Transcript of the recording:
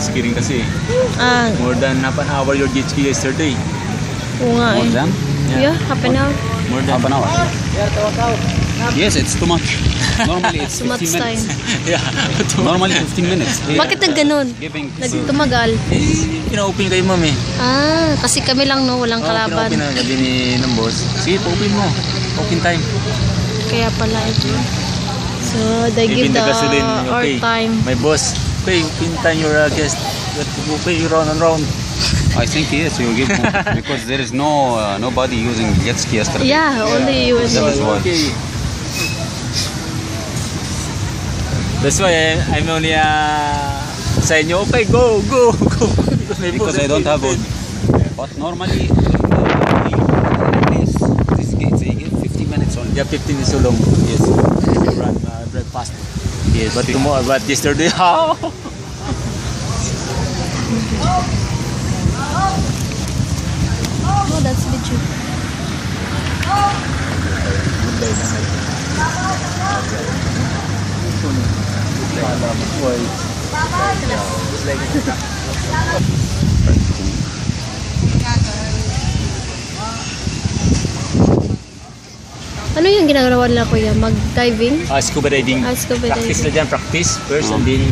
jet ski rin kasi. Ah, More than half an hour your jet ski yesterday. oo nga More eh. than Yeah, half an hour. More than half an hour. Yes, it's too much. Normally it's Too much 15 time. minutes. Yeah. Normally 15 minutes. Bakit nagganon? Giving Nagtumagal. Pina-open kayo, ma'am eh. Ah, kasi kami lang no, walang kalaban. Pina-open na gabi ni ng boss. Sige, pa-open mo. Open time. Kaya pala ito. So, they give Even the the gasoline, our okay. time. My boss, okay, open time your guest. Okay, you round and round. I think yes, you give more because there is nobody using jet ski yesterday. Yeah, only you and That is me. why. Okay. That's why I'm only sa inyo, okay, go. Because my boss Because I don't have okay. one. But normally this gate they give 50 minutes only. Yeah, 15 is so long. Yes. You run very fast. Yes, but tomorrow, but yesterday, how? Oh, that's video. Ano yung ginagawa nila kuya? Mag-diving? Scuba diving. Scuba Practice diving. na dyan, practice first and then